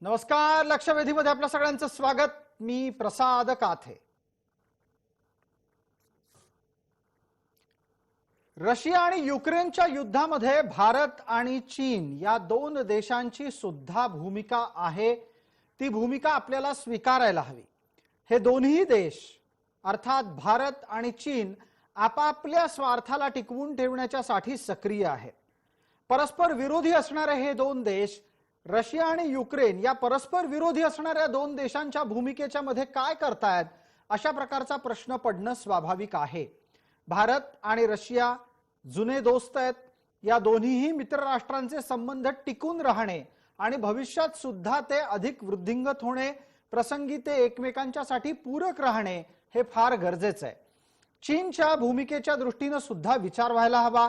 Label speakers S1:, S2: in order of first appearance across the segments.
S1: नमस्कार. लक्षवेधीमध्ये आपल्या सगळ्यांचं स्वागत. मी प्रसाद काथे. रशिया आणि युक्रेनच्या युद्धामध्ये भारत आणि चीन या दोन देशांची सुद्धा भूमिका आहे. ती भूमिका आपल्याला स्वीकारायला हवी. हे दोन्ही देश अर्थात भारत आणि चीन आपापल्या स्वार्थाला टिकवून ठेवण्यासाठी सक्रिय आहेत. परस्पर विरोधी असणारे हे दोन देश रशिया आणि युक्रेन या परस्पर विरोधी असणाऱ्या दोन देशांच्या भूमिकेच्या मध्ये काय करतायत अशा प्रकारचा प्रश्न पडणं स्वाभाविक आहे. भारत आणि रशिया जुने दोस्त आहेत. या दोन्हीही मित्र राष्ट्रांचे संबंध टिकून राहणे आणि भविष्यात सुद्धा ते अधिक वृद्धिंगत होणे, प्रसंगी ते एकमेकांच्यासाठी पूरक राहणे हे फार गरजेचं आहे. चीनच्या भूमिकेच्या दृष्टीने सुद्धा विचार व्हायला हवा.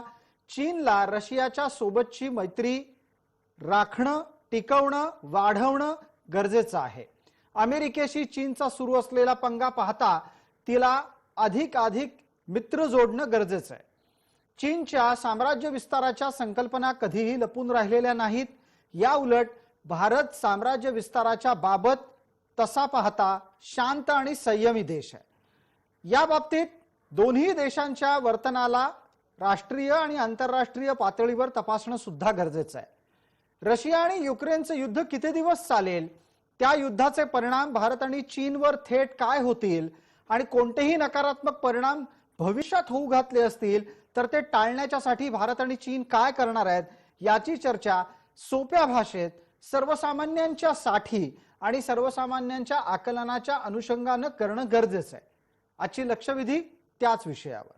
S1: चीनला रशियाच्या सोबतची मैत्री राखणं, टिकवणं, वाढवणं गरजेचं आहे. अमेरिकेशी चीनचा सुरू असलेला पंगा पाहता तिला अधिक मित्र जोडणं गरजेचं आहे. चीनच्या साम्राज्य विस्ताराच्या संकल्पना कधीही लपून राहिलेल्या नाहीत. या उलट भारत साम्राज्य विस्ताराच्या बाबत तसा पाहता शांत आणि संयमी देश आहे. या बाबतीत दोन्ही देशांच्या वर्तनाला राष्ट्रीय आणि आंतरराष्ट्रीय पातळीवर तपासणं सुद्धा गरजेचं आहे. रशिया आणि युक्रेनचं युद्ध किती दिवस चालेल, त्या युद्धाचे परिणाम भारत आणि चीनवर थेट काय होतील आणि कोणतेही नकारात्मक परिणाम भविष्यात होऊ घातले असतील तर ते टाळण्यासाठी भारत आणि चीन काय करणार आहेत याची चर्चा सोप्या भाषेत सर्वसामान्यांच्या साठी आणि सर्वसामान्यांच्या आकलनाच्या अनुषंगाने करणं गरजेचं आहे. आजची लक्षवेधी त्याच विषयावर.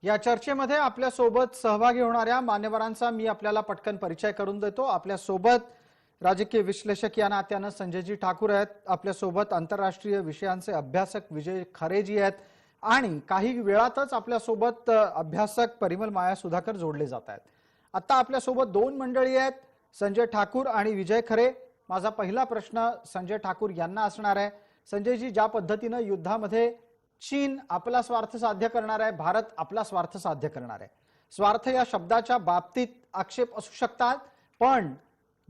S1: या चर्चेमध्ये आपल्या सोबत सहभागी होणाऱ्या मान्यवरांचा मी आपल्याला पटकन परिचय करून देतो. आपल्या सोबत राजकीय विश्लेषक या नात्याने संजयजी ठाकूर आहेत. आपल्या सोबत आंतरराष्ट्रीय विषयांचे अभ्यासक विजय खरेजी आहेत आणि काही वेळातच आपल्या सोबत अभ्यासक परिमल माया सुधाकर जोडले जात आहेत. आता आपल्या सोबत दोन मंडळी आहेत, संजय ठाकूर आणि विजय खरे. माझा पहिला प्रश्न संजय ठाकूर यांना असणार आहे. संजयजी, ज्या पद्धतीने युद्धामध्ये चीन आपला स्वार्थ साध्य करणार आहे, भारत आपला स्वार्थ साध्य करणार आहे. स्वार्थ या शब्दाच्या बाबतीत आक्षेप असू शकतात, पण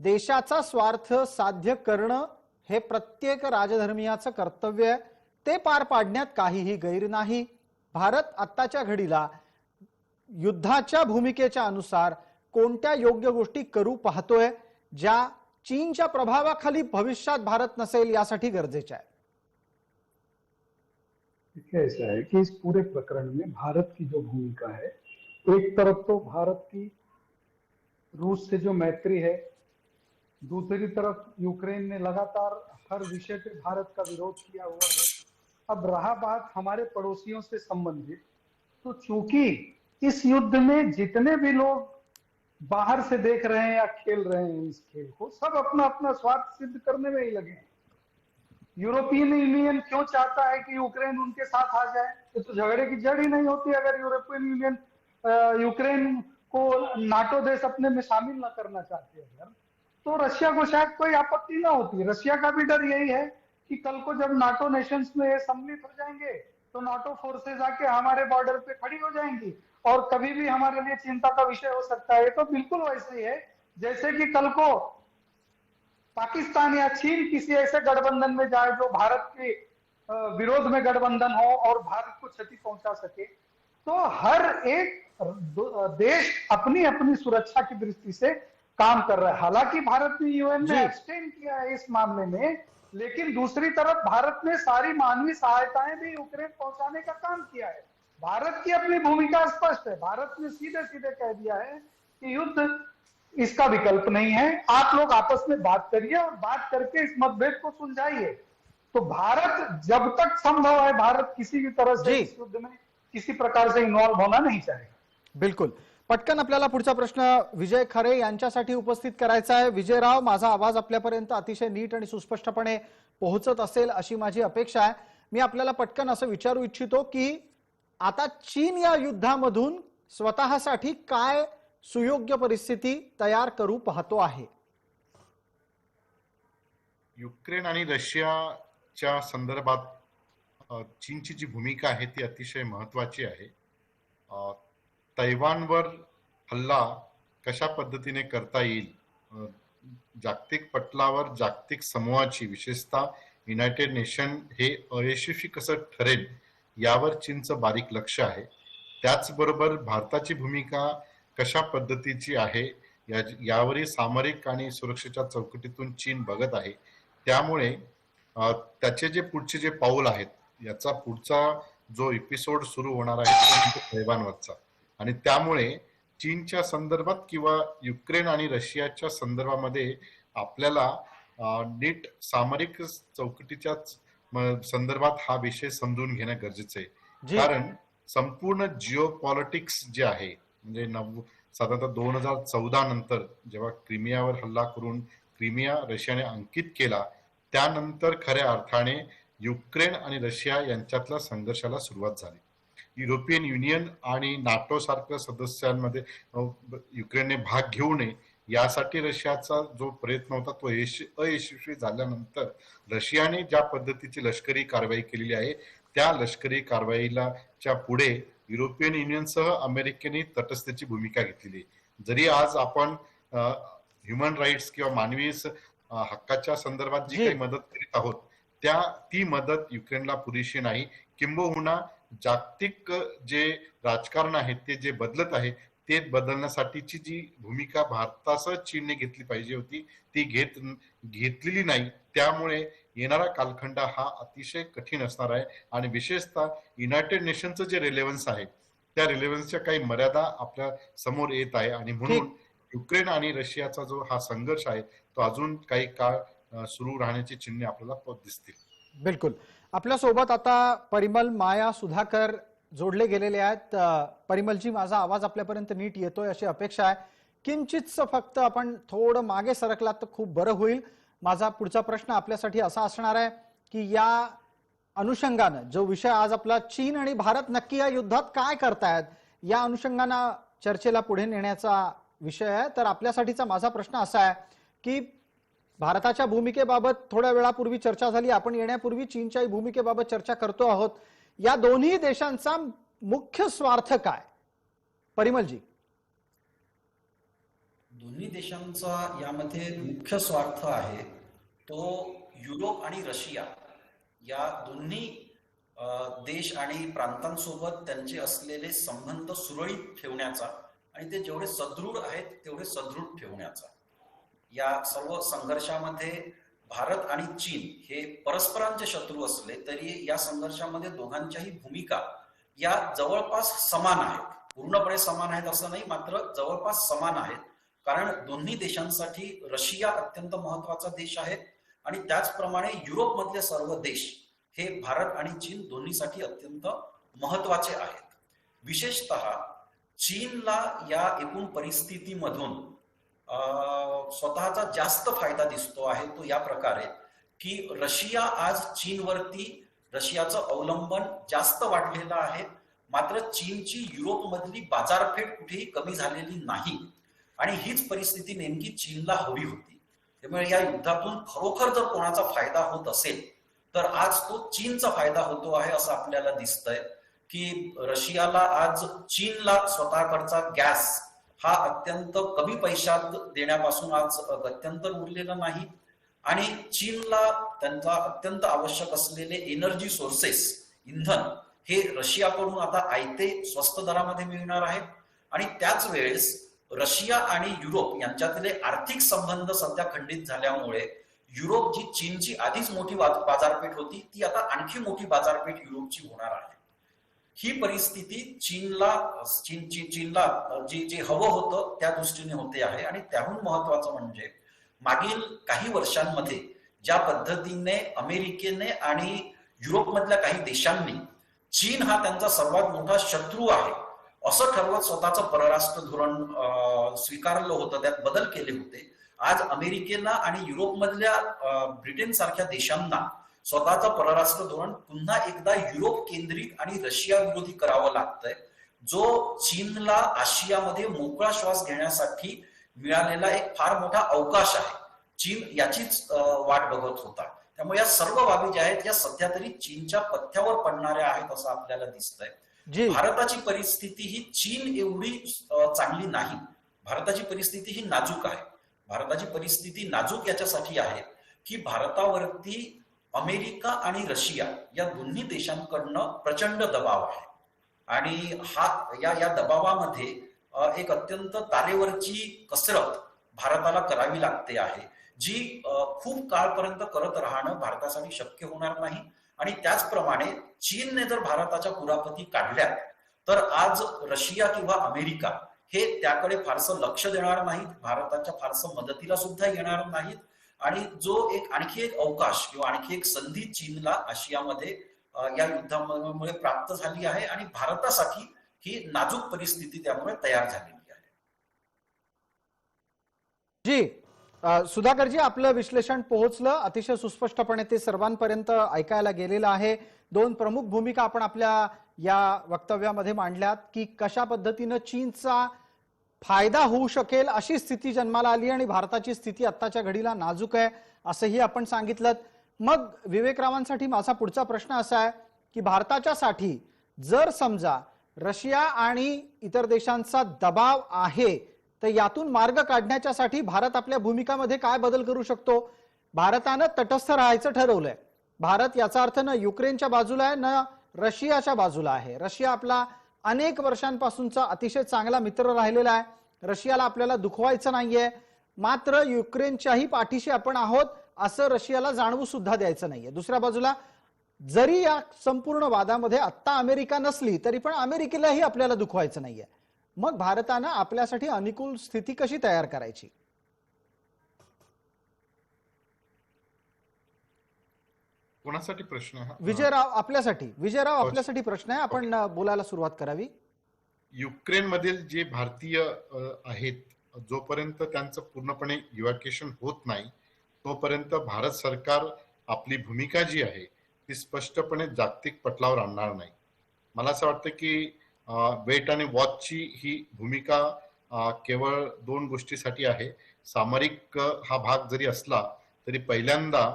S1: देशाचा स्वार्थ साध्य करणं हे प्रत्येक राजधर्मीयाचं कर्तव्य आहे. ते पार पाडण्यात काहीही गैर नाही. भारत आत्ताच्या घडीला युद्धाच्या भूमिकेच्या अनुसार कोणत्या योग्य गोष्टी करू पाहतोय ज्या चीनच्या प्रभावाखाली भविष्यात भारत नसेल यासाठी गरजेच्या आहे.
S2: ऐसा है कि इस पूरे प्रकरण में भारत की जो भूमिका है, एक तरफ तो भारत की रूस से जो मैत्री है, दूसरी तरफ यूक्रेन ने लगातार हर विषय पे भारत का विरोध किया हुआ है. अब रहा बात हमारे पड़ोसियों से संबंधित, तो चूंकि इस युद्ध में जितने भी लोग बाहर से देख रहे हैं या खेल रहे हैं इस खेल को, सब अपना अपना स्वार्थ सिद्ध करने में ही लगे हैं. यूरोपियन यूनियन क्यों चाहता है कि यूक्रेन उनके साथ आ जाए? तो झगड़े की जड़ ही नहीं होती अगर यूरोपियन यूनियन यूक्रेन को नाटो देश अपने में शामिल न करना चाहते अगर, तो रशिया को शायद कोई आपत्ति ना होती. रशिया का भी डर यही है कि कल को जब नाटो नेशंस में सम्मिलित हो जाएंगे तो नाटो फोर्सेज आके हमारे बॉर्डर पे खड़ी हो जाएंगी और कभी भी हमारे लिए चिंता का विषय हो सकता है. तो बिल्कुल वैसे ही है जैसे कि कल को पाकिस्तान या चीन किसी ऐसे गठबंधन में जाए जो भारत के विरोध में गठबंधन हो और भारत को क्षति पहुंचा सके. तो हर एक देश अपनी अपनी सुरक्षा की दृष्टि से काम कर रहा है. हालांकि भारत ने यूएन में एक्सटेंड किया है इस मामले में, लेकिन दूसरी तरफ भारत ने सारी मानवीय सहायताएं भी यूक्रेन पहुंचाने का काम किया है. भारत की अपनी भूमिका स्पष्ट है. भारत ने सीधे सीधे कह दिया है कि युद्ध इसका विकल्प नहीं है. आप लोग आपस में बात करिए और बात करके इस मतभेद को सुलझाइए. तो भारत जब तक संभव है, भारत किसी भी तरह से इस युद्ध में किसी प्रकार से इन्वॉल्व होना नहीं चाहेगा.
S1: बिल्कुल. पटकन आपल्याला पुढचा प्रश्न विजय खरे यांच्यासाठी उपस्थित करायचा आहे. विजयराव, माझा आवाज आपल्यापर्यंत अतिशय नीट आणि सुस्पष्टपणे पोहोचत असेल अशी माझी अपेक्षा आहे. मी आपल्याला पटकन असं विचारू इच्छितो की आता चीन या युद्धामधून स्वतःसाठी काय सुयोग्य परिस्थिती तयार करू पाहतो आहे?
S3: युक्रेन आणि रशियाच्या संदर्भात चीनची जी भूमिका आहे ती अतिशय महत्वाची आहे. तैवानवर हल्ला कशा पद्धतीने करता येईल, जागतिक पटलावर जागतिक समूहाची विशेषतः युनायटेड नेशन हे अयशस्वी कसं ठरेल यावर चीनचं बारीक लक्ष आहे. त्याचबरोबर भारताची भूमिका कशा पद्धतीची आहे यावरही सामरिक आणि सुरक्षेच्या चौकटीतून चीन बघत आहे. त्यामुळे त्याचे जे पुढचे जे पाऊल आहेत याचा पुढचा जो एपिसोड सुरू होणार आहे तो म्हणजे तैवानवरचा, आणि त्यामुळे चीनच्या संदर्भात किंवा युक्रेन आणि रशियाच्या संदर्भामध्ये आपल्याला नीट सामरिक चौकटीच्या संदर्भात हा विषय समजून घेणं गरजेचं आहे. कारण संपूर्ण जिओ पॉलिटिक्स जे आहे म्हणजे साधारणतः 2014 नंतर जेव्हा क्रिमियावर हल्ला करून क्रिमिया रशियाने अंकित केला, त्यानंतर खऱ्या अर्थाने युक्रेन आणि रशिया यांच्यातल्या संघर्षाला सुरुवात झाली. युरोपियन युनियन आणि नाटो सारख्या सदस्यांमध्ये युक्रेनने भाग घेऊ नये यासाठी रशियाचा जो प्रयत्न होता तो अयशस्वी झाल्यानंतर रशियाने ज्या पद्धतीची लष्करी कारवाई केलेली आहे त्या लष्करी कारवाईच्या पुढे युरोपियन युनियनसह अमेरिकेने तटस्थतेची भूमिका घेतलेली आहे. जरी आज आपण ह्युमन राईट्स किंवा मानवी हक्काच्या संदर्भात जी काही मदत करीत आहोत ती मदत युक्रेनला पुरेशी नाही. किंबहुना जागतिक जे राजकारण आहे ते जे बदलत आहे ते बदलण्यासाठीची जी भूमिका भारतासह चीनने घेतली पाहिजे होती ती घेतलेली नाही. त्यामुळे येणारा कालखंड हा अतिशय कठीण असणार आहे आणि विशेषतः युनायटेड नेशनचं जे रिलेव्हन्स आहे त्या रिलेव्हन्सच्या काही मर्यादा आपल्या समोर येत आहे आणि म्हणून युक्रेन आणि रशियाचा जो हा संघर्ष आहे तो अजून काही काळ सुरू राहण्याची चिन्हे आपल्याला दिसतील.
S1: बिलकुल. आपल्या सोबत आता परिमल, माया, सुधाकर जोडले गेलेले आहेत. परिमलजी, माझा आवाज आपल्यापर्यंत नीट येतोय अशी अपेक्षा आहे. किंचितच फक्त आपण थोडं मागे सरकलात तर खूप बरं होईल. माझा पुढचा प्रश्न आपल्यासाठी असा असणार आहे की या अनुषंगानं जो विषय आज आपला चीन आणि भारत नक्की या युद्धात काय करतायत या अनुषंगानं चर्चेला पुढे नेण्याचा विषय आहे. तर आपल्यासाठीचा माझा प्रश्न असा आहे की भारताच्या भूमिकेबाबत थोड्या वेळापूर्वी चर्चा झाली, आपण येण्यापूर्वी चीनच्या भूमिकेबाबत चर्चा करतो आहोत. या दोन्ही देशांचा मुख्य स्वार्थ काय? परिमलजी.
S4: दोन्ही देशांचा यामध्ये मुख्य स्वार्थ आहे तो युरोप आणि रशिया या दोन्ही देश आणि प्रांतांसोबत त्यांचे असलेले संबंध सुरळीत ठेवण्याचा आणि ते जेवढे सदृढ आहेत तेवढे सदृढ ठेवण्याचा. या सर्व संघर्षामध्ये भारत आणि चीन हे परस्परांचे शत्रू असले तरी या संघर्षामध्ये दोघांच्याही भूमिका या जवळपास समान आहेत. पूर्णपणे समान आहेत असं नाही, मात्र जवळपास समान आहेत. कारण दोन्ही देशांसाठी रशिया अत्यंत महत्वाचा देश आहे आणि त्याचप्रमाणे युरोपमधले सर्व देश हे भारत आणि चीन दोन्हीसाठी अत्यंत महत्वाचे आहेत. विशेषतः चीनला या एकूण परिस्थितीमधून स्वतःचा जास्त फायदा दिसतो आहे. तो या प्रकारे की रशिया आज चीनवरती रशियाचं अवलंबन जास्त वाढलेलं आहे, मात्र चीनची युरोपमधली बाजारपेठ कुठेही कमी झालेली नाही आणि हीच परिस्थिती नेमकी चीनला हवी होती. त्यामुळे या युद्धातून खरोखर जर कोणाचा फायदा होत असेल तर आज तो चीनचा फायदा होतो आहे असं आपल्याला दिसतंय की रशियाला आज चीनला स्वतःकडचा गॅस हा अत्यंत कमी पैशात देण्यापासून आज गत्यंतर उरलेलं नाही आणि चीनला त्यांचा अत्यंत आवश्यक असलेले एनर्जी सोर्सेस, इंधन हे रशियाकडून आता आयते स्वस्त दरामध्ये मिळणार आहेत आणि त्याच वेळेस रशिया आणि युरोप यांच्यातले आर्थिक संबंध सध्या खंडित झाल्यामुळे युरोप जी चीनची आधीच मोठी बाजारपेठ होती ती आता आणखी मोठी बाजारपेठ युरोपची होणार आहे. ही परिस्थिती चीनला जे हवं होतं त्या दृष्टीने होते आहे आणि त्याहून महत्वाचं म्हणजे मागील काही वर्षांमध्ये ज्या पद्धतीने अमेरिकेने आणि युरोपमधल्या काही देशांनी चीन हा त्यांचा सर्वात मोठा शत्रू आहे असं ठरवत स्वतःचं परराष्ट्र धोरण स्वीकारलं होतं, त्यात बदल केले होते. आज अमेरिकेला आणि युरोपमधल्या ब्रिटन सारख्या देशांना स्वतःचं परराष्ट्र धोरण पुन्हा एकदा युरोप केंद्रित आणि रशिया विरोधी करावं लागतंय, जो चीनला आशियामध्ये मोकळा श्वास घेण्यासाठी मिळालेला एक फार मोठा अवकाश आहे. चीन याचीच वाट बघत होता. त्यामुळे या सर्व बाबी ज्या आहेत या सध्या तरी चीनच्या पथ्यावर पडणाऱ्या आहेत असं आपल्याला दिसतंय.
S1: जी
S4: भारताची परिस्थिती ही चीन एवढी चांगली नाही. भारताची परिस्थिती ही नाजूक आहे. भारताची परिस्थिती नाजूक याच्यासाठी आहे की भारतावरती अमेरिका आणि रशिया या दोन्ही देशांकडनं प्रचंड दबाव आहे आणि या दबावामध्ये एक अत्यंत तारेवरची कसरत भारताला करावी लागते आहे, जी खूप काळपर्यंत करत राहणं भारतासाठी शक्य होणार नाही. आणि त्याचप्रमाणे चीनने जर भारताच्या कुरापती काढल्या तर आज रशिया किंवा अमेरिका हे त्याकडे फारसं लक्ष देणार नाहीत, भारताच्या फारसं मदतीला सुद्धा येणार नाहीत. आणि जो आणखी एक अवकाश किंवा आणखी एक संधी चीनला आशियामध्ये या युद्धामुळे प्राप्त झाली आहे आणि भारतासाठी ही नाजूक परिस्थिती त्यामुळे तयार झालेली आहे.
S1: जी सुधाकरजी, आपलं विश्लेषण पोहोचलं अतिशय सुस्पष्टपणे, ते सर्वांपर्यंत ऐकायला गेलेलं आहे. दोन प्रमुख भूमिका आपण आपल्या या वक्तव्यामध्ये मांडल्यात की कशा पद्धतीनं चीनचा फायदा होऊ शकेल अशी स्थिती जन्माला आली आणि भारताची स्थिती आत्ताच्या घडीला नाजूक आहे असंही आपण सांगितलं. मग विवेकरावांसाठी माझा पुढचा प्रश्न असा आहे की भारताच्यासाठी जर समजा रशिया आणि इतर देशांचा दबाव आहे तर यातून मार्ग काढण्यासाठी भारत आपल्या भूमिकामध्ये काय बदल करू शकतो? भारतानं तटस्थ राहायचं ठरवलंय. भारत याचा अर्थ न युक्रेनच्या बाजूला आहे न रशियाच्या बाजूला आहे. रशिया आपला अनेक वर्षांपासूनचा अतिशय चांगला मित्र राहिलेला आहे. रशियाला आपल्याला दुखवायचं नाहीये, मात्र युक्रेनच्याही पाठीशी आपण आहोत असं रशियाला जाणवू सुद्धा द्यायचं नाहीये. दुसऱ्या बाजूला जरी या संपूर्ण वादामध्ये आत्ता अमेरिका नसली तरी पण अमेरिकेलाही आपल्याला दुखवायचं नाहीये. मग भारतानं आपल्यासाठी अनुकूल स्थिती कशी तयार करायची?
S3: कोणासाठी प्रश्न आहे हा?
S1: विजयराव आपल्यासाठी प्रश्न आहे, आपण बोलायला सुरुवात करावी.
S3: युक्रेन मधील जे भारतीय आहेत, जोपर्यंत त्यांचं पूर्णपणे इव्हॅक्युएशन होत नाही तोपर्यंत भारत सरकार आपली भूमिका जी आहे ती स्पष्टपणे जागतिक पटलावर आणणार नाही. मला असं वाटतं की वेट आणि वॉचची ही भूमिका केवळ दोन गोष्टीसाठी आहे. सामरिक हा भाग जरी असला तरी पहिल्यांदा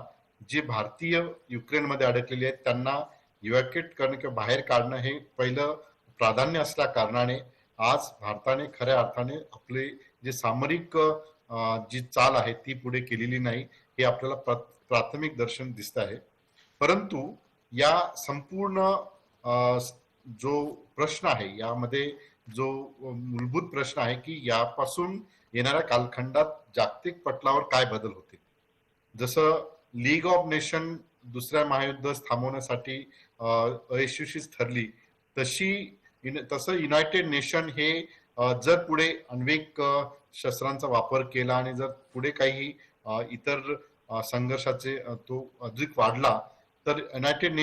S3: जे भारतीय युक्रेनमध्ये अडकलेले आहेत त्यांना इव्हॅक्युएट करणं किंवा बाहेर काढणं हे पहिलं प्राधान्य असल्या कारणाने आज भारताने खऱ्या अर्थाने आपले जे सामरिक जी चाल आहे ती पुढे केलेली नाही हे आपल्याला प्राथमिक दर्शन दिसत आहे. परंतु या संपूर्ण जो प्रश्न आहे यामध्ये जो मूलभूत प्रश्न आहे की यापासून येणाऱ्या कालखंडात जागतिक पटलावर काय बदल होते. जसं लीग ऑफ नेशन दुसऱ्या महायुद्ध थांबवण्यासाठी अयशस्वी ठरली तसं युनायटेड नेशन हे जर पुढे आण्विक शस्त्रांचा वापर केला आणि जर पुढे काही इतर संघर्षाचे तो अधिक वाढला तर युनायटेड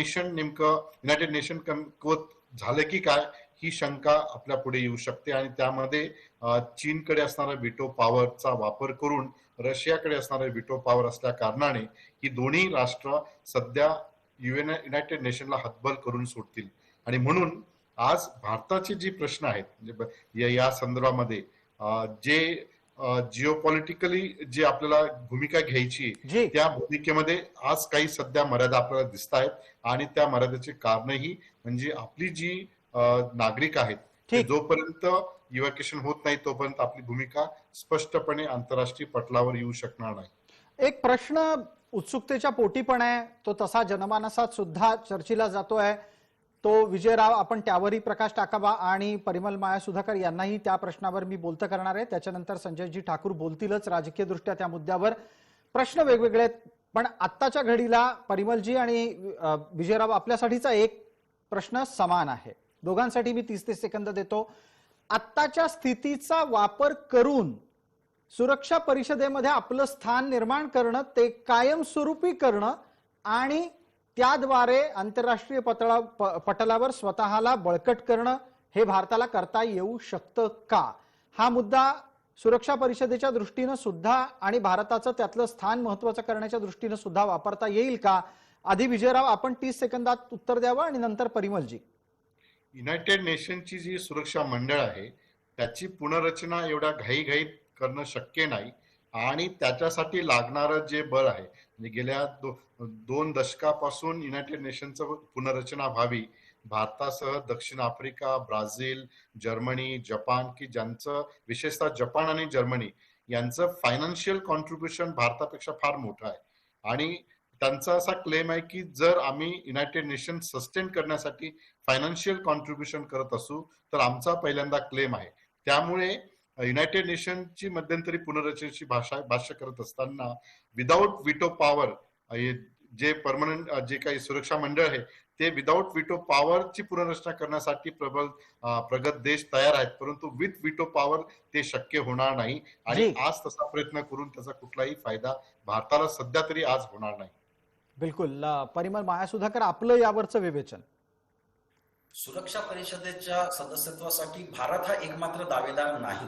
S3: नेशन कमकुवत झालं की काय ही शंका आपल्या पुढे येऊ शकते. आणि त्यामध्ये चीनकडे असणारा व्हिटो पॉवरचा वापर करून रशियाकडे असणारा व्हिटो पॉवर असल्या कारणाने ही दोन्ही राष्ट्र सध्या युनायटेड नेशनला हतबल करून सोडतील. आणि म्हणून आज भारताचे जे प्रश्न आहेत या संदर्भामध्ये जे जिओपॉलिटिकली जे आपल्याला भूमिका घ्यायची त्या भूमिकेमध्ये आज काही सध्या मर्यादा आपल्याला दिसत आहेत आणि त्या मर्यादेचे कारणही म्हणजे आपली जी नागरिक आहेत जोपर्यंत इव्हॅक्युएशन होत नाही तोपर्यंत आपली भूमिका स्पष्टपणे आंतरराष्ट्रीय पटलावर येऊ शकणार नाही.
S1: एक प्रश्न उत्सुकतेच्या पोटी पण आहे, तो तसा जनमानसात सुद्धा चर्चेला जातोय. तो विजयराव आपण त्यावरही प्रकाश टाकावा आणि परिमल माया सुधाकर यांनाही त्या प्रश्नावर मी बोलतं करणार आहे. त्याच्यानंतर संजयजी ठाकूर बोलतीलच राजकीय दृष्ट्या त्या मुद्द्यावर. प्रश्न वेगवेगळे आहेत पण आत्ताच्या घडीला परिमलजी आणि विजयराव आपल्यासाठीचा एक प्रश्न समान आहे. दोघांसाठी मी 30 सेकंद देतो. आत्ताच्या स्थितीचा वापर करून सुरक्षा परिषदेमध्ये आपलं स्थान निर्माण करणं, ते कायमस्वरूपी करणं आणि त्याद्वारे आंतरराष्ट्रीय पटलावर स्वतःला बळकट करणं हे भारताला करता येऊ शकतं का? हा मुद्दा सुरक्षा परिषदेच्या दृष्टीनं सुद्धा आणि भारताचं त्यातलं स्थान महत्त्वाचं करण्याच्या दृष्टीनं सुद्धा वापरता येईल का आधी विजयराव आपण 30 सेकंदात उत्तर द्यावं आणि नंतर परिमलजी.
S3: युनायटेड नेशनची जी सुरक्षा मंडळ आहे त्याची पुनर्रचना एवढ्या घाईघाईत करणं शक्य नाही आणि त्याच्यासाठी लागणारं जे बळ आहे म्हणजे गेल्या 2 दशकापासून युनायटेड नेशनचं पुनर्रचना व्हावी. भारतासह दक्षिण आफ्रिका, ब्राझील, जर्मनी, जपान की ज्यांचं विशेषतः जपान आणि जर्मनी यांचं फायनान्शियल कॉन्ट्रीब्युशन भारतापेक्षा फार मोठं आहे आणि त्यांचा असा क्लेम आहे की जर आम्ही युनायटेड नेशन सस्टेन करण्यासाठी फायनान्शियल कॉन्ट्रीब्युशन करत असू तर आमचा पहिल्यांदा क्लेम आहे. त्यामुळे युनायटेड नेशनची मध्यंतरी पुनर्रचनेची भाष्य करत असताना विदाऊट विटो पॉवर जे परमनंट जे काही सुरक्षा मंडळ आहे ते विदाऊट विटो पॉवरची पुनर्रचना करण्यासाठी प्रगत देश तयार आहेत, परंतु विथ विटो पॉवर ते शक्य होणार नाही आणि आज तसा प्रयत्न करून त्याचा कुठलाही फायदा भारताला सध्या तरी आज होणार नाही.
S1: बिलकुल. परिमल माया सुधाकर, आपलं यावरचं विवेचन.
S4: सुरक्षा परिषदेच्या सदस्यत्वासाठी भारत हा एकमात्र दावेदार नाही.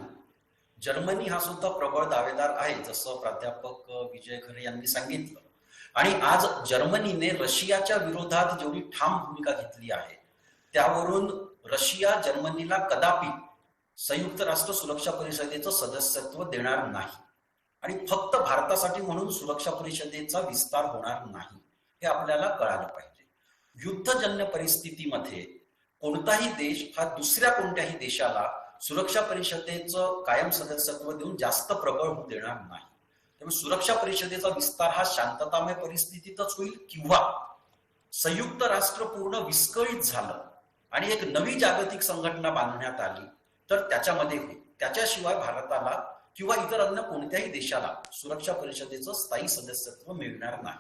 S4: जर्मनी हा सुद्धा प्रबळ दावेदार आहे, जसं प्राध्यापक विजय खरे यांनी सांगितलं. आणि आज जर्मनीने रशियाच्या विरोधात जेवढी ठाम भूमिका घेतली आहे त्यावरून रशिया जर्मनीला कदापि संयुक्त राष्ट्र सुरक्षा परिषदेचं सदस्यत्व देणार नाही आणि फक्त भारतासाठी म्हणून सुरक्षा परिषदेचा विस्तार होणार नाही हे आपल्याला कळालं पाहिजे. युद्धजन्य परिस्थितीमध्ये कोणताही देश हा दुसऱ्या कोणत्याही देशाला सुरक्षा परिषदेचं कायम सदस्यत्व देऊन जास्त प्रबळ होऊ देणार नाही. त्यामुळे सुरक्षा परिषदेचा विस्तार हा शांततामय परिस्थितीतच होईल किंवा संयुक्त राष्ट्र पूर्ण विस्कळीत झालं आणि एक नवी जागतिक संघटना बांधण्यात आली तर त्याच्यामध्ये होईल. त्याच्याशिवाय भारताला किंवा इतर अन्य कोणत्याही देशाला सुरक्षा परिषदेचं स्थायी सदस्यत्व मिळणार नाही.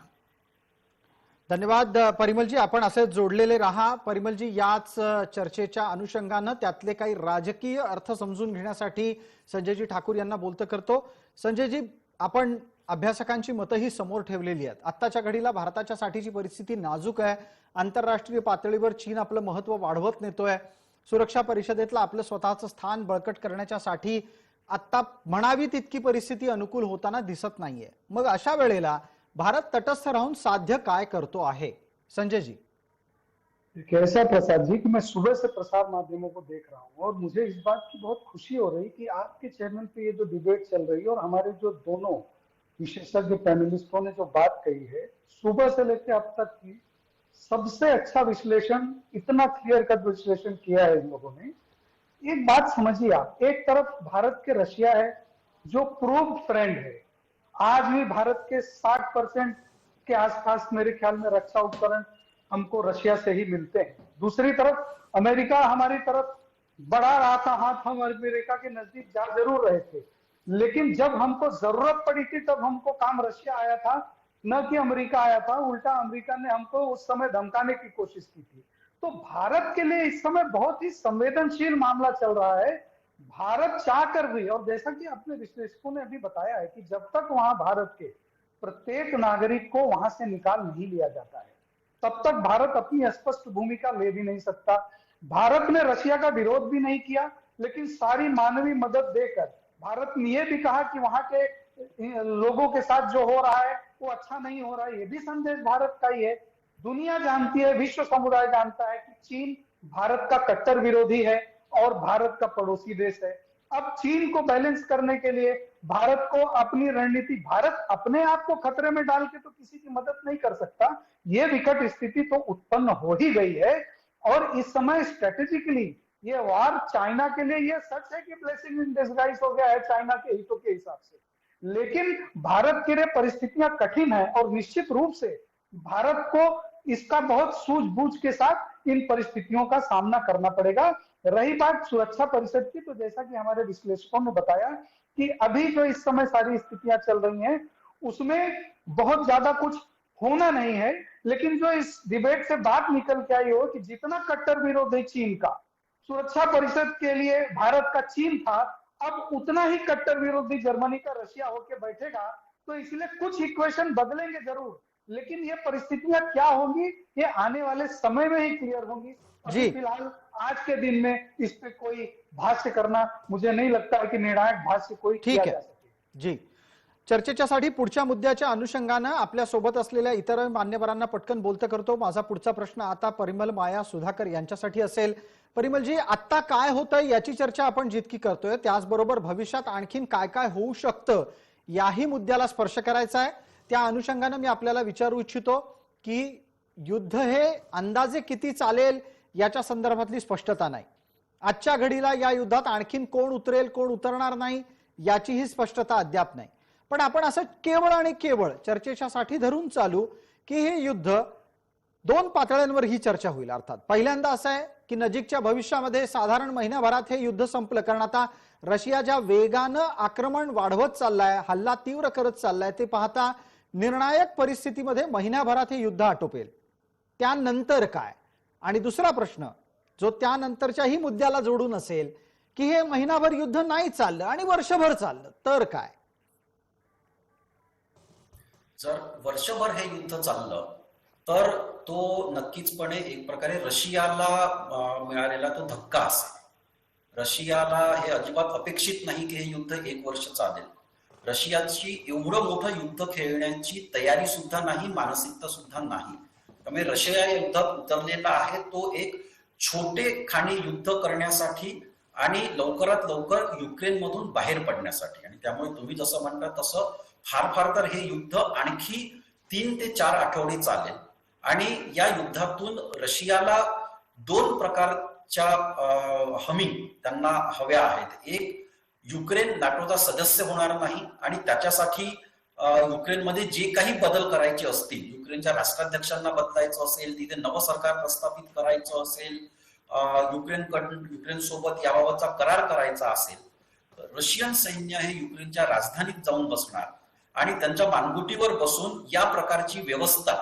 S1: धन्यवाद परिमलजी, आपण असे जोडलेले राहा. परिमलजी, याच चर्चेच्या अनुषंगानं त्यातले काही राजकीय अर्थ समजून घेण्यासाठी संजयजी ठाकूर यांना बोलतं करतो. संजयजी, आपण अभ्यासकांची मतही समोर ठेवलेली आहेत. आत्ताच्या घडीला भारताच्या साठीची परिस्थिती नाजूक आहे. आंतरराष्ट्रीय पातळीवर चीन आपलं महत्व वाढवत नेतोय. सुरक्षा परिषदेतलं आपलं स्वतःचं स्थान बळकट करण्याच्यासाठी आता म्हणावी तितकी परिस्थिती अनुकूल होताना दिसत नाहीये. मग अशा वेळेला भारत तटस्थ राहून साध्य काय करतो आहे? संजय जी.
S2: कैसा प्रसाद जी कि मैं सुबह से प्रसार माध्यमों को देख रहा हूँ और मुझे इस बात की बहुत खुशी हो रही कि आपके चैनल पे ये जो डिबेट चल रही है और हमारे जो दोनों विशेषज्ञ पैनलिस्टों ने जो बात कही है सुबह से लेकर अब तक की सबसे अच्छा विश्लेषण, इतना क्लियर कट विश्लेषण किया है इन लोगों ने. एक बात समझिए आप, एक तरफ भारत के रशिया है जो प्रूव्ड फ्रेंड है. आज भी भारत के 60% के आसपास मेरे ख्याल में रक्षा उपकरण हमको रशिया से ही मिलते हैं. दूसरी तरफ अमेरिका हमारी तरफ बढ़ा रहा था हाथ, हम अमेरिका के नजदीक जा जरूर रहे थे, लेकिन जब हमको जरूरत पड़ी थी तब हमको काम रशिया आया था, न कि अमेरिका आया था. उल्टा अमेरिका ने हमको उस समय धमकाने की कोशिश की थी. तो भारत के लिए इस समय बहुत ही संवेदनशील मामला चल रहा है. भारत चाहकर भी, और जैसा कि अपने विश्लेषकों ने अभी बताया है कि जब तक वहां भारत के प्रत्येक नागरिक को वहां से निकाल नहीं लिया जाता है तब तक भारत अपनी स्पष्ट भूमिका ले भी नहीं सकता. भारत ने रशिया का विरोध भी नहीं किया, लेकिन सारी मानवीय मदद देकर भारत ने यह भी कहा कि वहां के लोगों के साथ जो हो रहा है वो अच्छा नहीं हो रहा है. ये भी संदेश भारत का ही है. दुनिया जानती है, विश्व समुदाय जानता है कि चीन भारत का कट्टर विरोधी है और भारत का पड़ोसी देश है. अब चीन को बैलेंस करने के लिए भारत को अपनी रणनीति, भारत अपने आप को खतरे में डाल के तो किसी की मदद नहीं कर सकता. ये विकट स्थिति तो उत्पन्न हो ही गई है और इस समय स्ट्रेटेजिकली ये वार चाइना के लिए, ये सच है कि ब्लेसिंग इन डिस्गाइज हो गया है चाइना के हितों के हिसाब से, लेकिन भारत के लिए परिस्थितियां कठिन है और निश्चित रूप से भारत को इसका बहुत सूझबूझ के साथ इन परिस्थितियों का सामना करना पड़ेगा. रही बात सुरक्षा परिषद की, तो जैसा कि हमारे विश्लेषकों ने बताया कि अभी जो इस समय सारी स्थितियां चल रही हैं उसमें बहुत ज्यादा कुछ होना नहीं है, लेकिन जो इस डिबेट से बात निकल के आई हो कि जितना कट्टर विरोध है चीन का सुरक्षा परिषद के लिए भारत का चीन था, अब उतना ही कट्टर विरोधी जर्मनी का रशिया होके बैठेगा. तो इसलिए कुछ इक्वेशन बदलेंगे जरूर, लेकिन ये परिस्थितियां क्या होंगी ये आने वाले समय में ही क्लियर होंगी. अभी फिलहाल आज के दिन में इस पे कोई भाष्य करना मुझे नहीं लगता है कि निर्णायक भाष्य कोई किया जा सके.
S1: जी, चर्चेच्यासाठी पुढच्या मुद्द्याच्या अनुषंगानं आपल्या सोबत असलेल्या इतर मान्यवरांना पटकन बोलतं करतो. माझा पुढचा प्रश्न आता परिमल माया सुधाकर यांच्यासाठी असेल. परिमलजी, आता काय होतंय याची चर्चा आपण जितकी करतोय त्याचबरोबर भविष्यात आणखीन काय काय होऊ शकतं याही मुद्द्याला स्पर्श करायचा आहे. त्या अनुषंगानं मी आपल्याला विचारू इच्छितो की युद्ध हे अंदाजे किती चालेल याच्या संदर्भातली स्पष्टता नाही. आजच्या घडीला या युद्धात आणखीन कोण उतरेल कोण उतरणार नाही याचीही स्पष्टता अद्याप नाही. पण आपण असं केवळ आणि केवळ चर्चेच्यासाठी धरून चालू की हे युद्ध दोन पातळ्यांवर ही चर्चा होईल. अर्थात पहिल्यांदा असं आहे की नजीकच्या भविष्यामध्ये साधारण महिन्याभरात हे युद्ध संपलं, कारण आता रशिया ज्या वेगानं आक्रमण वाढवत चाललाय, हल्ला तीव्र करत चाललाय, ते पाहता निर्णायक परिस्थितीमध्ये महिन्याभरात हे युद्ध आटोपेल. त्यानंतर काय? आणि दुसरा प्रश्न जो त्यानंतरच्याही मुद्द्याला जोडून असेल की हे महिनाभर युद्ध नाही चाललं आणि वर्षभर चाललं तर काय?
S4: जर वर्षभर हे युद्ध चाललं तर तो नक्कीचपणे एक प्रकारे रशियाला मिळालेला तो धक्का असेल. रशियाला हे अजिबात अपेक्षित नाही की हे युद्ध 1 वर्ष चालेल. रशियाची एवढं मोठं युद्ध खेळण्याची तयारी सुद्धा नाही, मानसिकता सुद्धा नाही. त्यामुळे रशिया या युद्धात उतरलेला आहे तो एक छोटे खाणी युद्ध करण्यासाठी आणि लवकरात लवकर युक्रेनमधून बाहेर पडण्यासाठी. आणि त्यामुळे तुम्ही जसं म्हणता तसं फार फार तर हे युद्ध आणखी 3 ते 4 आठवडे चालेल. आणि या युद्धातून रशियाला 2 प्रकारच्या हमी त्यांना हव्या आहेत. एक, युक्रेन नाटोचा सदस्य होणार नाही आणि त्याच्यासाठी युक्रेनमध्ये जे काही बदल करायचे असतील, युक्रेनच्या राष्ट्राध्यक्षांना बदलायचं असेल, तिथे नवं सरकार प्रस्थापित करायचं असेल, युक्रेन सोबत याबाबतचा करार करायचा असेल, रशियन सैन्य हे युक्रेनच्या राजधानीत जाऊन बसणार आणि त्यांच्या मानगुटीवर बसून या प्रकारची व्यवस्था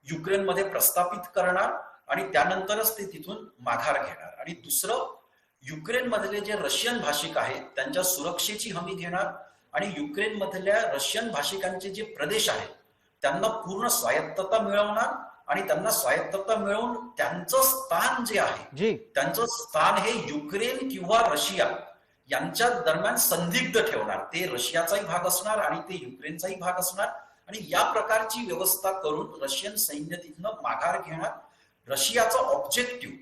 S4: युक्रेनमध्ये प्रस्थापित करणार आणि त्यानंतरच ते तिथून माघार घेणार. आणि दुसरं, युक्रेनमधले जे रशियन भाषिक आहेत त्यांच्या सुरक्षेची हमी घेणार आणि युक्रेनमधल्या रशियन भाषिकांचे जे प्रदेश आहेत त्यांना पूर्ण स्वायत्तता मिळवणार आणि त्यांना स्वायत्तता मिळवून त्यांचं स्थान जे आहे त्यांचं स्थान हे युक्रेन किंवा रशिया यांच्या दरम्यान संदिग्ध ठेवणार. ते रशियाचाही भाग असणार आणि ते युक्रेनचाही भाग असणार आणि या प्रकारची व्यवस्था करून रशियन सैन्य तिथनं माघार घेणार. रशियाचा ऑब्जेक्टिव्ह,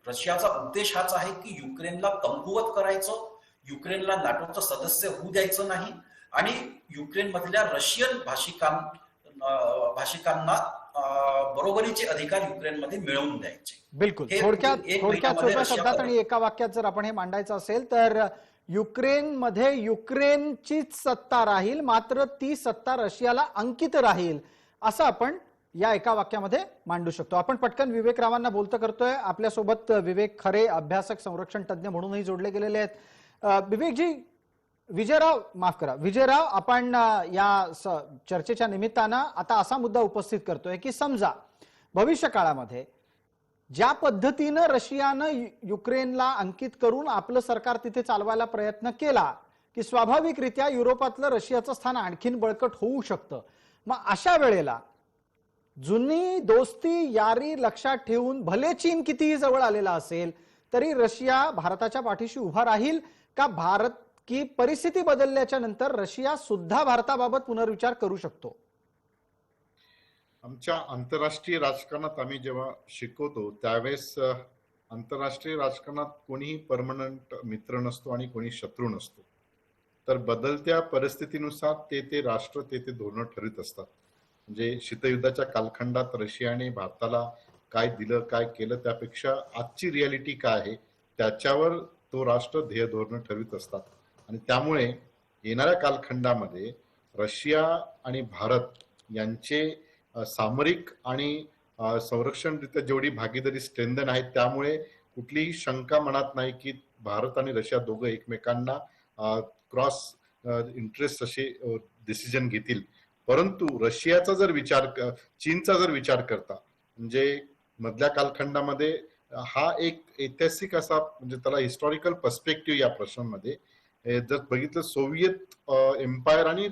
S4: रशियाचा उद्देश हाच आहे की युक्रेनला कमकुवत करायचं, युक्रेनला नाटोचं सदस्य होऊ द्यायचं नाही आणि युक्रेनमधल्या रशियन भाषिकांना बरोबरीचे अधिकार युक्रेनमध्ये मिळवून द्यायचे.
S1: बिलकुल. थोडक्यात सोप्या शब्दात आणि एका वाक्यात जर आपण हे मांडायचं असेल तर युक्रेनमध्ये युक्रेनचीच सत्ता राहील, मात्र ती सत्ता रशियाला अंकित राहील असं आपण या एका वाक्यामध्ये मांडू शकतो. आपण पटकन विवेक रावांना बोलतं करतोय. आपल्यासोबत विवेक खरे, अभ्यासक, संरक्षण तज्ञ म्हणूनही जोडले गेलेले आहेत. विवेकजी, विजयराव, आपण या चर्चेच्या निमित्तानं आता असा मुद्दा उपस्थित करतोय की समजा भविष्य काळामध्ये ज्या पद्धतीनं रशियानं युक्रेनला अंकित करून आपलं सरकार तिथे चालवायला प्रयत्न केला की स्वाभाविकरित्या युरोपातलं रशियाचं स्थान आणखीन बळकट होऊ शकतं. मग अशा वेळेला जुनी दोस्ती यारी लक्षात ठेवून भले चीन कितीही जवळ आलेला असेल तरी रशिया भारताच्या पाठीशी उभा राहील का? भारत की परिस्थिती बदलल्याच्या नंतर रशिया सुद्धा भारताबाबत पुनर्विचार करू शकतो?
S3: आमच्या आंतरराष्ट्रीय राजकारणात आम्ही जेव्हा शिकवतो त्यावेळेस आंतरराष्ट्रीय राजकारणात कोणीही परमनंट मित्र नसतो आणि कोणी शत्रू नसतो. तर बदलत्या परिस्थितीनुसार ते राष्ट्र ते धोरण ठरवित असतात. म्हणजे शीतयुद्धाच्या कालखंडात रशियाने भारताला काय दिलं, काय केलं, त्यापेक्षा आजची रियालिटी काय आहे त्याच्यावर तो राष्ट्र ध्येय धोरण ठरवित असतात. आणि त्यामुळे येणाऱ्या कालखंडामध्ये रशिया आणि भारत यांचे सामरिक आणि संरक्षणरित्या जेवढी भागीदारी स्ट्रेंथन आहे त्यामुळे कुठलीही शंका मनात नाही की भारत आणि रशिया दोघं एकमेकांना क्रॉस इंटरेस्ट असे डिसिजन घेतील. परंतु रशियाचा जर विचार, चीनचा जर विचार करता म्हणजे मधल्या कालखंडामध्ये हा एक ऐतिहासिक असा म्हणजे त्याला हिस्टॉरिकल पर्स्पेक्टिव्ह या प्रश्नांमध्ये जर बघितलं सोव्हिएत एम्पायर आणि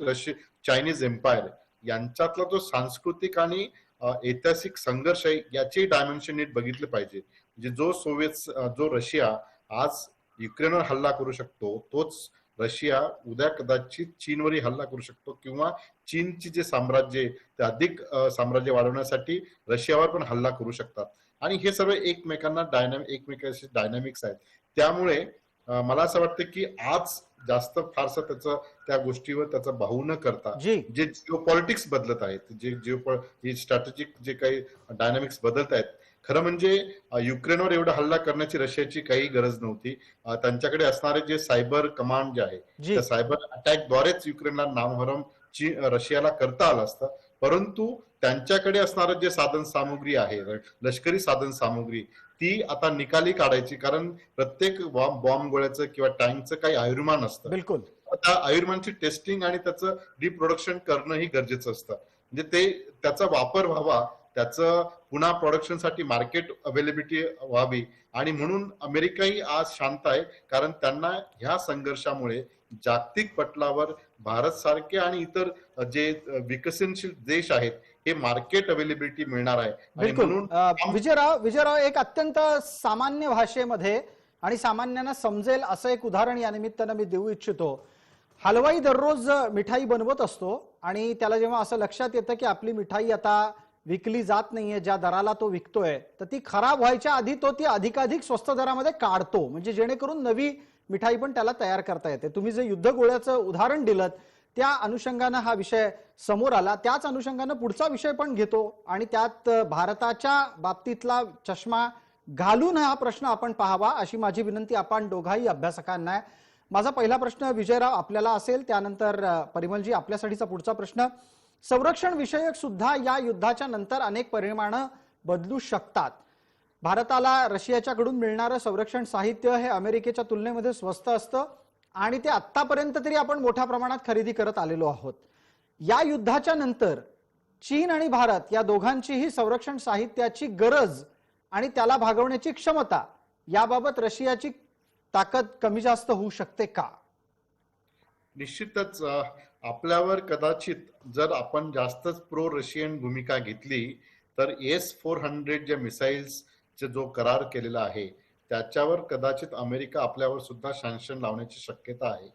S3: चायनीज एम्पायर यांच्यातला जो सांस्कृतिक आणि ऐतिहासिक संघर्ष आहे याचे डायमेन्शन नीट बघितले पाहिजे. म्हणजे जो रशिया आज युक्रेनवर हल्ला करू शकतो तोच रशिया उद्या कदाचित चीनवरही हल्ला करू शकतो किंवा चीनची जे साम्राज्य आहे ते अधिक साम्राज्य वाढवण्यासाठी रशियावर पण हल्ला करू शकतात. आणि हे सर्व एकमेकांशी डायनामिक्स आहेत. त्यामुळे मला असं वाटतं की आज जास्त फारसं त्याचं त्या गोष्टीवर त्याचा भाऊ न करता
S1: जी
S3: जे जिओ पॉलिटिक्स बदलत आहेत, जे स्ट्रॅटेजिक जे काही डायनामिक्स बदलत आहेत, खरं म्हणजे युक्रेनवर एवढा हल्ला करण्याची रशियाची काही गरज नव्हती. त्यांच्याकडे असणारे जे सायबर कमांड जे आहे
S1: जी
S3: त्या सायबर अटॅकद्वारेच युक्रेनला नामहरम रशियाला करता आलं असतं. परंतु त्यांच्याकडे असणारं जे साधन सामुग्री आहे, लष्करी साधन सामुग्री, ती आता निकाली काढायची. कारण प्रत्येक बॉम्ब गोळ्याचं किंवा टँकचं काही आयुर्मान असतं.
S1: बिलकुल
S3: त्या आयुर्मानची टेस्टिंग आणि त्याचं रिप्रोडक्शन करणंही गरजेचं असतं. म्हणजे ते त्याचा वापर व्हावा, त्याचं पुन्हा प्रोडक्शनसाठी मार्केट अवेलेबिलिटी व्हावी. आणि म्हणून अमेरिकाही आज शांत आहे, कारण त्यांना ह्या संघर्षामुळे जागतिक पटलावर भारत सारखे आणि इतर जे विकसनशील देश आहेत हे मार्केट अवेलेबिलिटी मिळणार आहे. आणि
S1: बिलकुल
S3: म्हणून
S1: विजयराव एक अत्यंत सामान्य भाषेमध्ये आणि सामान्यांना समजेल असं एक उदाहरण या निमित्तानं मी देऊ इच्छितो. हलवाई दररोज मिठाई बनवत असतो आणि त्याला जेव्हा असं लक्षात येतं की आपली मिठाई आता विकली जात नाहीये ज्या दराला तो विकतोय, तर ती खराब व्हायच्या आधी तो ती अधिकाधिक स्वस्त दरामध्ये काढतो, म्हणजे जेणेकरून नवी मिठाई पण त्याला तयार करता येते. तुम्ही जे युद्ध गोळ्याचं उदाहरण दिलं त्या अनुषंगानं हा विषय समोर आला. त्याच अनुषंगानं पुढचा विषय पण घेतो आणि त्यात भारताच्या बाबतीतला चष्मा घालून हा प्रश्न आपण पाहावा अशी माझी विनंती आपण दोघाही अभ्यासकांना आहे. माझा पहिला प्रश्न विजयराव आपल्याला असेल, त्यानंतर परिमलजी आपल्यासाठीचा पुढचा प्रश्न. संरक्षण विषयक सुद्धा या युद्धाच्या नंतर अनेक परिमाणं बदलू शकतात. भारताला रशियाच्याकडून मिळणारं संरक्षण साहित्य हे अमेरिकेच्या तुलनेमध्ये स्वस्त असतं आणि ते आतापर्यंत तरी आपण मोठ्या प्रमाणात खरेदी करत आलेलो आहोत. या युद्धाच्या नंतर चीन आणि भारत या दोघांचीही संरक्षण साहित्याची गरज आणि त्याला भागवण्याची क्षमता याबाबत रशियाची ताकद कमी जास्त होऊ शकते का?
S3: निश्चितच आपल्यावर कदाचित जर आपण जास्तच प्रो रशियन भूमिका घेतली तर S-400 जे मिसाईल्सचे जो करार केलेला आहे त्याच्यावर कदाचित अमेरिका आपल्यावर सुद्धा सँक्शन लावण्याची शक्यता आहे.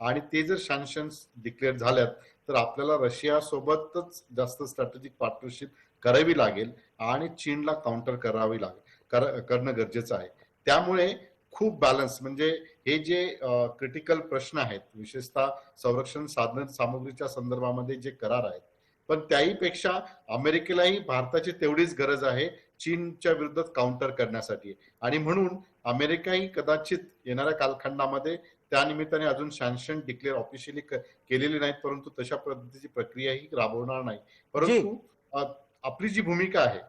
S3: आणि ते जर सँक्शन्स डिक्लेअर झाल्यात तर आपल्याला रशिया सोबतच जास्त स्ट्रॅटेजिक पार्टनरशिप करावी लागेल आणि चीनला काउंटर करावी लागेल, करणं गरजेचं आहे. त्यामुळे खूप बॅलन्स, म्हणजे हे जे क्रिटिकल प्रश्न आहेत विशेषतः संरक्षण साधन सामुग्रीच्या संदर्भामध्ये जे करार आहेत, पण त्याहीपेक्षा अमेरिकेलाही भारताची तेवढीच गरज आहे चीनच्या विरुद्ध काउंटर करण्यासाठी. आणि म्हणून अमेरिकाही कदाचित येणाऱ्या कालखंडामध्ये त्या निमित्ताने अजून सँक्शन डिक्लेअर ऑफिशियली केलेली नाहीत, परंतु तशा पद्धतीची प्रक्रियाही राबवणार नाही. परंतु आपली जी भूमिका आहे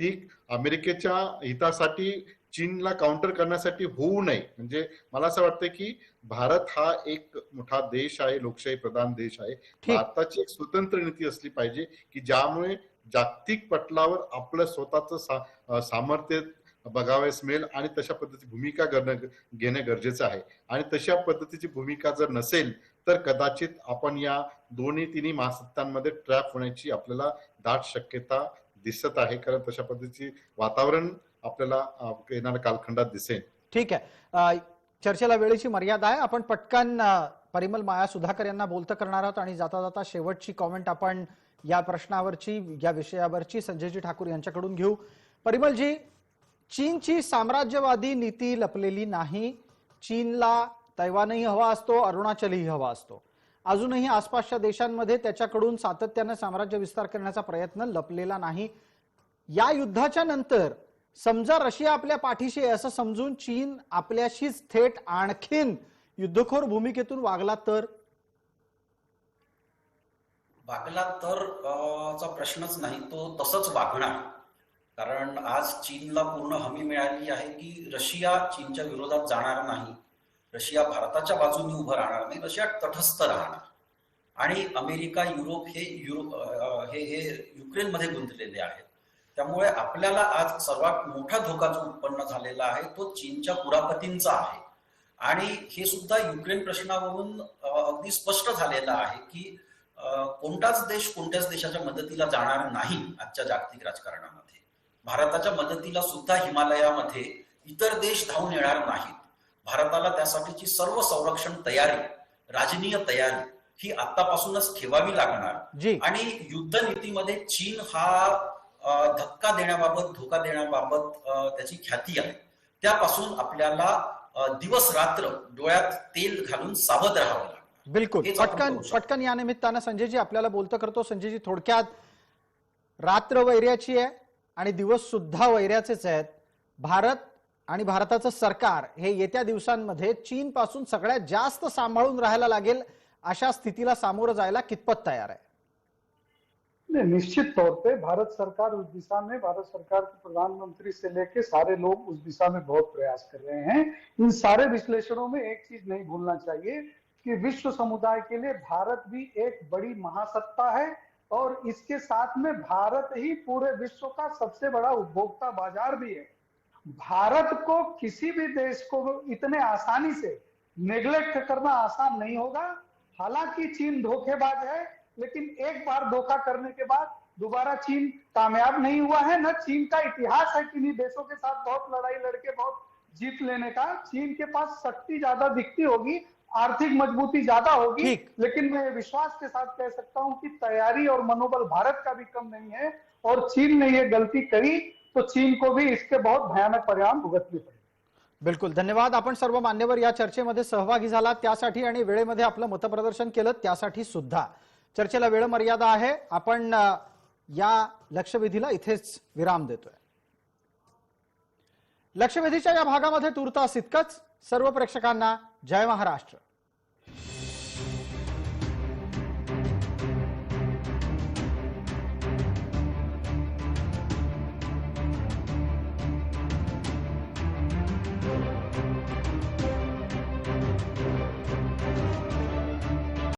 S3: ती अमेरिकेच्या हितासाठी चीनला काउंटर करण्यासाठी होऊ नये. म्हणजे मला असं वाटतं की भारत हा एक मोठा देश आहे, लोकशाही प्रधान देश आहे. भारताची एक स्वतंत्र नीती असली पाहिजे की ज्यामुळे जागतिक पटलावर आपलं स्वतःचं सामर्थ्य बघावयास मिळेल आणि तशा पद्धतीची भूमिका घेणं गरजेचं आहे. आणि तशा पद्धतीची भूमिका जर नसेल तर कदाचित आपण या तिन्ही महासत्तांमध्ये ट्रॅप होण्याची आपल्याला दाट शक्यता दिसत आहे, कारण तशा पद्धतीचे वातावरण आपल्याला येणाऱ्या कालखंडात दिसेल.
S1: ठीक आहे, चर्चेला वेळेची मर्यादा आहे. आपण पटकन परिमल माया सुधाकर यांना बोलतं करणार आहोत आणि जाता जाता शेवटची कॉमेंट आपण या प्रश्नावरची या विषयावरची संजयजी ठाकूर यांच्याकडून घेऊ. परिमलजी, चीनची साम्राज्यवादी नीती लपलेली नाही. चीनला तैवानही हवा असतो, अरुणाचलही हवा असतो. अजूनही आसपासच्या देशांमध्ये त्याच्याकडून सातत्याने साम्राज्य विस्तार करण्याचा प्रयत्न लपलेला नाही. या युद्धाच्या नंतर समजा रशिया आपल्या पाठीशी आहे असं समजून चीन आपल्याशीच थेट आणखीन युद्धखोर भूमिकेतून वागला तर
S4: चा प्रश्नच नाही, तो तसंच वागणार. कारण आज चीनला पूर्ण हमी मिळाली आहे की रशिया चीनच्या विरोधात जाणार नाही, रशिया भारताच्या बाजूने उभं राहणार नाही, रशिया तटस्थ राहणार. आणि अमेरिका, युरोप हे युक्रेनमध्ये गुंतलेले आहेत. त्यामुळे आपल्याला आज सर्वात मोठा धोका जो उत्पन्न झालेला आहे तो चीनच्या कुरापतींचा आहे. आणि हे सुद्धा युक्रेन प्रश्नावरून अगदी स्पष्ट झालेलं आहे की कोणताच देश कोणत्याच देशाच्या मदतीला जाणार नाही आजच्या जागतिक राजकारणामध्ये. भारताच्या मदतीला सुद्धा हिमालयामध्ये इतर देश धावून येणार नाहीत. भारताला त्यासाठीची सर्व संरक्षण तयारी राजनीय तयारी ही आतापासूनच ठेवावी लागणार
S1: जी
S4: आणि युद्ध नीतीमध्ये चीन हा धक्का देण्याबाबत धोका देण्याबाबत त्याची ख्याती आहे. त्यापासून आपल्याला दिवस रात्र डोळ्यात तेल घालून सावध राहावं लागतं.
S1: बिलकुल. पटकन या निमित्तानं संजयजी आपल्याला बोलतं करतो. संजयजी, थोडक्यात रात्र वैऱ्याची आहे आणि दिवस सुद्धा वैऱ्याचेच आहेत. भारत आणि भारताचं सरकार हे येत्या दिवसांमध्ये चीन पासून सगळ्यात जास्त सांभाळून राहायला लागेल अशा स्थितीला सामोरं जायला कितपत तयार आहे?
S2: निश्चित तौर पे भारत सरकार उस दिशा में, भारत सरकार के प्रधानमंत्री से लेके सारे लोग उस दिशा में बहुत प्रयास कर रहे हैं. इन सारे विश्लेषणों में एक चीज नहीं भूलना चाहिए कि विश्व समुदाय के लिए भारत भी एक बड़ी महासत्ता है और इसके साथ में भारत ही पूरे विश्व का सबसे बड़ा उपभोक्ता बाजार भी है. भारत को किसी भी देश को इतने आसानी से नेग्लेक्ट करना आसान नहीं होगा. हालांकि चीन धोखेबाज है, लेकिन एक बार धोखा करने के बाद दोबारा चीन कामयाब नहीं हुआ है. न चीन का इतिहास है किन्हीं देशों के साथ बहुत लड़ाई लड़के बहुत जीत लेने का. चीन के पास शक्ति ज्यादा दिखती होगी, आर्थिक मजबूती ज्यादा होगी, लेकिन मैं विश्वास के साथ कह सकता हूं कि तैयारी और मनोबल भारत का भी कम नहीं है. और चीन ने ये गलती करी तो चीन को भी इसके बहुत भयानक परिणाम भुगतने पड़े.
S1: बिलकुल. धन्यवाद. आपण सर्व मान्यवर या चर्चेमध्ये सहभागी झालात त्यासाठी आणि वेळेमध्ये आपलं मतप्रदर्शन केलं त्यासाठी सुद्धा. चर्चेला वेळ मर्यादा आहे. आपण या लक्षवेधीला इथेच विराम देतोय. लक्षवेधीच्या या भागामध्ये तुर्तास इतकंच. सर्व प्रेक्षकांना जय महाराष्ट्र.